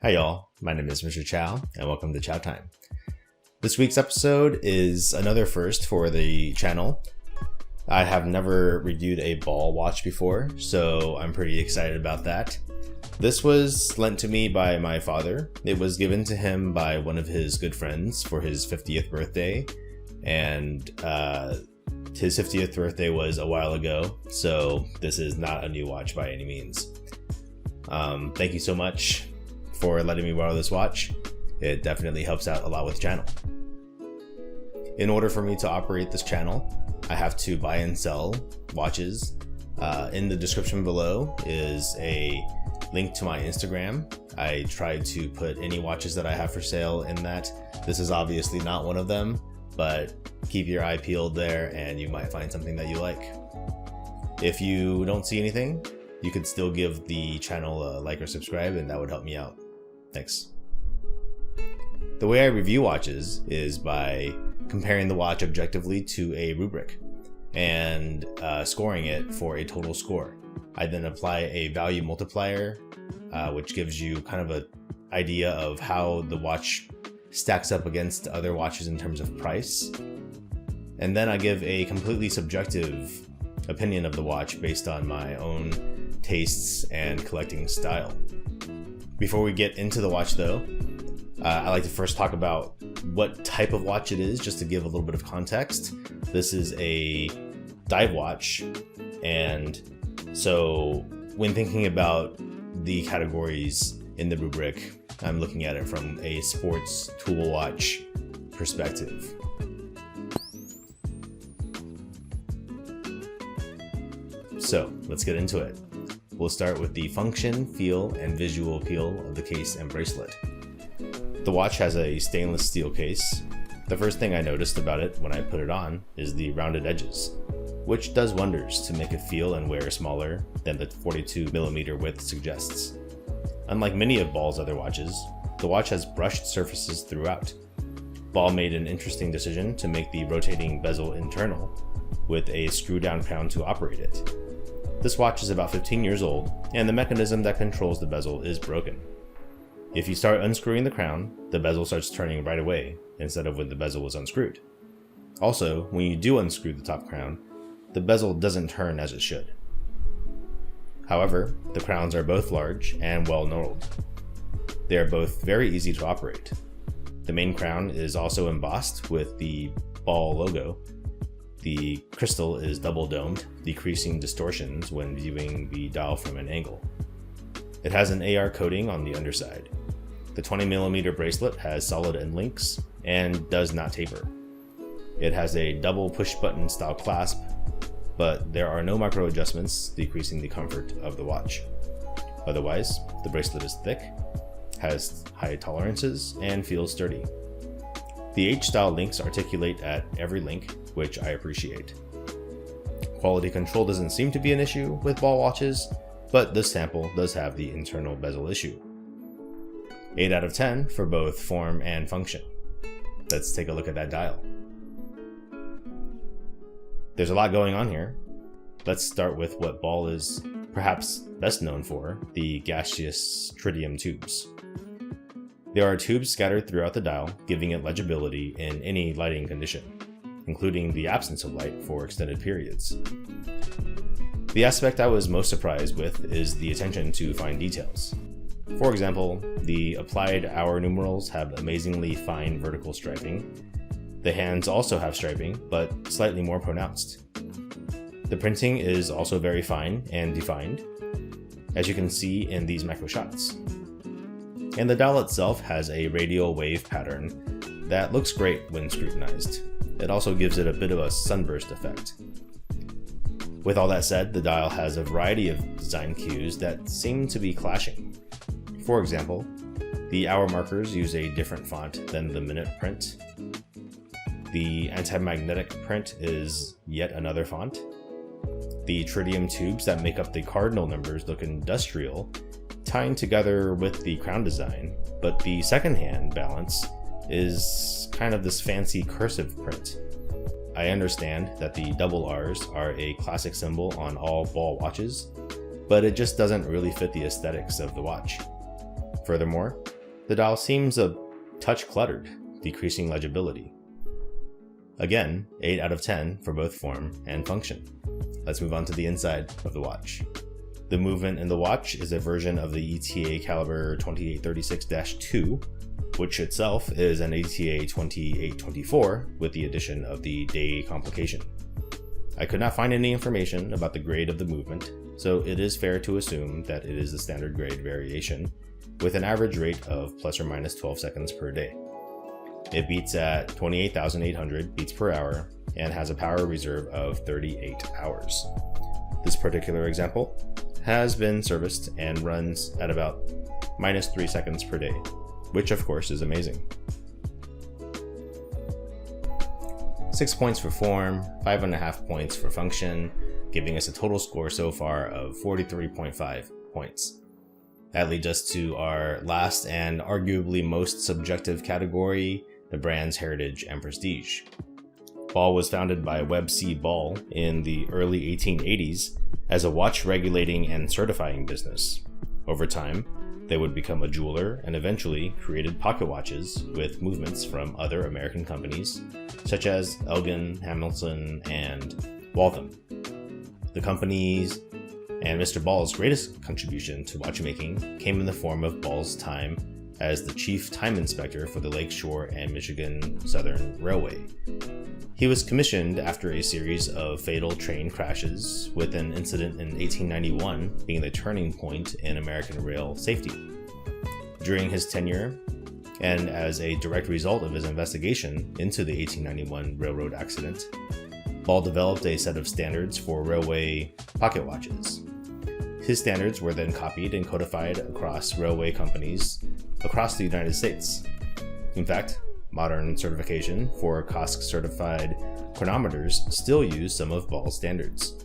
Hi y'all, my name is Mr. Chao and welcome to Chao Time. This week's episode is another first for the channel. I have never reviewed a ball watch before, so I'm pretty excited about that. This was lent to me by my father. It was given to him by one of his good friends for his 50th birthday, and his 50th birthday was a while ago, so this is not a new watch by any means. Thank you so much for letting me borrow this watch. It definitely helps out a lot with the channel. In order for me to operate this channel, I have to buy and sell watches. In the description below is a link to my Instagram. I try to put any watches that I have for sale in that. This is obviously not one of them, but keep your eye peeled there and you might find something that you like. If you don't see anything, you could still give the channel a like or subscribe, and that would help me out. Thanks. The way I review watches is by comparing the watch objectively to a rubric and scoring it for a total score. I then apply a value multiplier, which gives you kind of an idea of how the watch stacks up against other watches in terms of price. And then I give a completely subjective opinion of the watch based on my own tastes and collecting style. Before we get into the watch though, I like to first talk about what type of watch it is, just to give a little bit of context. This is a dive watch, and so when thinking about the categories in the rubric, I'm looking at it from a sports tool watch perspective. So let's get into it. We'll start with the function, feel, and visual appeal of the case and bracelet. The watch has a stainless steel case. The first thing I noticed about it when I put it on is the rounded edges, which does wonders to make it feel and wear smaller than the 42mm width suggests. Unlike many of Ball's other watches, the watch has brushed surfaces throughout. Ball made an interesting decision to make the rotating bezel internal, with a screw-down crown to operate it. This watch is about 15 years old, and the mechanism that controls the bezel is broken. If you start unscrewing the crown, the bezel starts turning right away, instead of when the bezel was unscrewed. Also, when you do unscrew the top crown, the bezel doesn't turn as it should. However, the crowns are both large and well knurled. They are both very easy to operate. The main crown is also embossed with the Ball logo. The crystal is double domed, decreasing distortions when viewing the dial from an angle. It has an AR coating on the underside. The 20mm bracelet has solid end links and does not taper. It has a double push button style clasp, but there are no micro adjustments, decreasing the comfort of the watch. Otherwise, the bracelet is thick, has high tolerances, and feels sturdy. The H-style links articulate at every link, which I appreciate. Quality control doesn't seem to be an issue with Ball watches, but this sample does have the internal bezel issue. 8 out of 10 for both form and function. Let's take a look at that dial. There's a lot going on here. Let's start with what Ball is perhaps best known for, the gaseous tritium tubes. There are tubes scattered throughout the dial, giving it legibility in any lighting condition, including the absence of light for extended periods. The aspect I was most surprised with is the attention to fine details. For example, the applied hour numerals have amazingly fine vertical striping. The hands also have striping, but slightly more pronounced. The printing is also very fine and defined, as you can see in these macro shots. And the dial itself has a radial wave pattern that looks great when scrutinized. It also gives it a bit of a sunburst effect. With all that said, the dial has a variety of design cues that seem to be clashing. For example, the hour markers use a different font than the minute print. The anti-magnetic print is yet another font. The tritium tubes that make up the cardinal numbers look industrial, tying together with the crown design, but the second hand balance is kind of this fancy cursive print. I understand that the double R's are a classic symbol on all Ball watches, but it just doesn't really fit the aesthetics of the watch. Furthermore, the dial seems a touch cluttered, decreasing legibility. Again, 8 out of 10 for both form and function. Let's move on to the inside of the watch. The movement in the watch is a version of the ETA caliber 2836-2, which itself is an ETA 2824 with the addition of the day complication. I could not find any information about the grade of the movement, so it is fair to assume that it is a standard grade variation with an average rate of plus or minus 12 seconds per day. It beats at 28,800 beats per hour and has a power reserve of 38 hours. This particular example has been serviced and runs at about minus 3 seconds per day, which of course is amazing. 6 points for form, 5.5 points for function, giving us a total score so far of 43.5 points. That leads us to our last and arguably most subjective category, the brand's heritage and prestige. Ball was founded by Webb C. Ball in the early 1880s as a watch regulating and certifying business. Over time, they would become a jeweler and eventually created pocket watches with movements from other American companies such as Elgin, Hamilton, and Waltham. The company's and Mr. Ball's greatest contribution to watchmaking came in the form of Ball's time as the chief time inspector for the Lakeshore and Michigan Southern Railway. He was commissioned after a series of fatal train crashes, with an incident in 1891 being the turning point in American rail safety. During his tenure, and as a direct result of his investigation into the 1891 railroad accident, Ball developed a set of standards for railway pocket watches. His standards were then copied and codified across railway companies across the United States. In fact, modern certification for COSC-certified chronometers still use some of Ball's standards.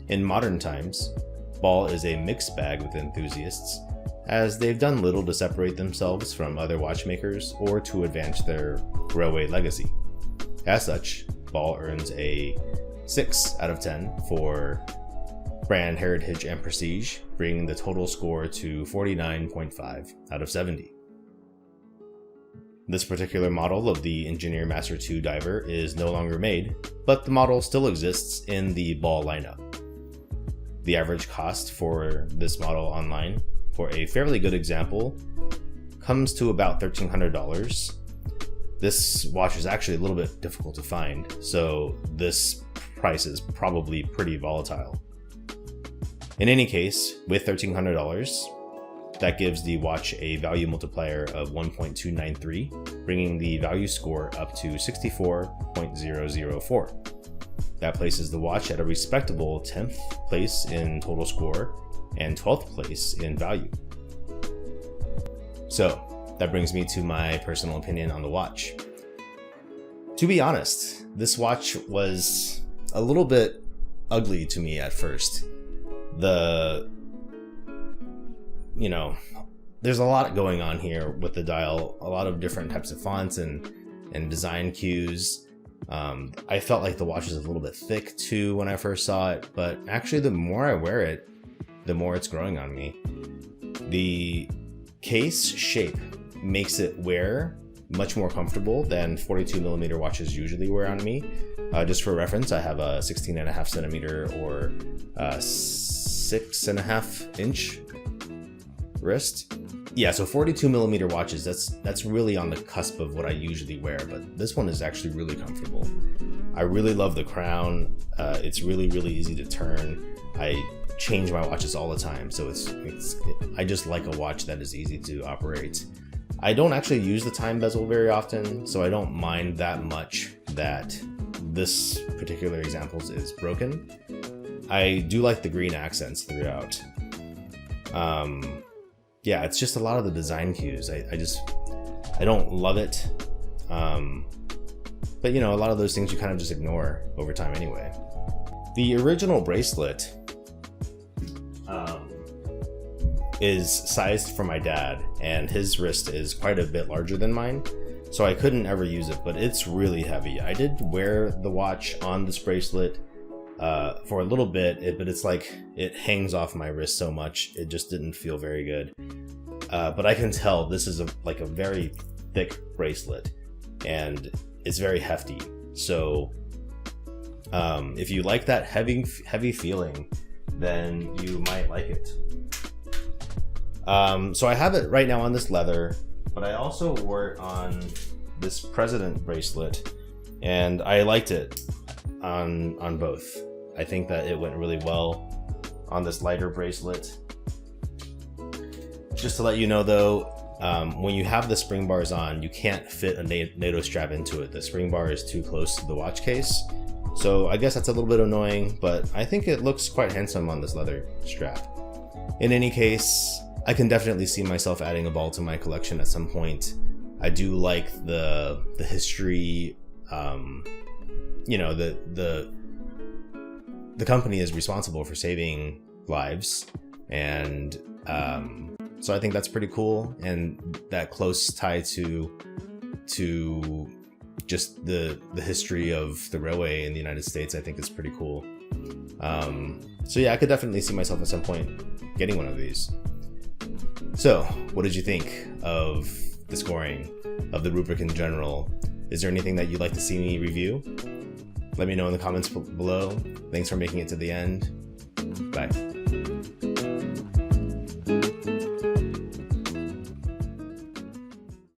In modern times, Ball is a mixed bag with enthusiasts, as they've done little to separate themselves from other watchmakers or to advance their railway legacy. As such, Ball earns a 6 out of 10 for brand heritage and prestige, bringing the total score to 49.5 out of 70. This particular model of the Engineer Master 2 diver is no longer made, but the model still exists in the Ball lineup. The average cost for this model online, for a fairly good example, comes to about $1,300. This watch is actually a little bit difficult to find, so this price is probably pretty volatile. In any case, with $1,300, that gives the watch a value multiplier of 1.293, bringing the value score up to 64.004. That places the watch at a respectable 10th place in total score and 12th place in value. So, that brings me to my personal opinion on the watch. To be honest, this watch was a little bit ugly to me at first. There's a lot going on here with the dial, a lot of different types of fonts and design cues. I felt like the watch was a little bit thick too when I first saw it, but actually the more I wear it, the more it's growing on me. The case shape makes it wear much more comfortable than 42mm watches usually wear on me. Just for reference, I have a 16.5 centimeter or 6.5 inch wrist. Yeah, so 42mm watches, that's really on the cusp of what I usually wear, but this one is actually really comfortable. I really love the crown. It's really, really easy to turn. I change my watches all the time, so I just like a watch that is easy to operate. I don't actually use the time bezel very often, so I don't mind that much that this particular example is broken. I do like the green accents throughout. Yeah, it's just a lot of the design cues. I don't love it. But a lot of those things you kind of just ignore over time anyway. The original bracelet is sized for my dad, and his wrist is quite a bit larger than mine, so I couldn't ever use it, but it's really heavy. I did wear the watch on this bracelet for a little bit, but it's like it hangs off my wrist so much, it just didn't feel very good. but I can tell this is like a very thick bracelet, and it's very hefty. So if you like that heavy feeling, then you might like it. So I have it right now on this leather, but I also wore it on this President bracelet, and I liked it on both. I think that it went really well on this lighter bracelet. Just to let you know though, when you have the spring bars on, you can't fit a NATO strap into it. The spring bar is too close to the watch case. So I guess that's a little bit annoying, but I think it looks quite handsome on this leather strap. In any case, I can definitely see myself adding a ball to my collection at some point. I do like the history. You know, the company is responsible for saving lives, and so I think that's pretty cool, and that close tie to just the history of the railway in the United States, I think is pretty cool. So yeah, I could definitely see myself at some point getting one of these. So what did you think of the scoring of the rubric in general? Is there anything that you'd like to see me review? Let me know in the comments below. Thanks for making it to the end. Bye.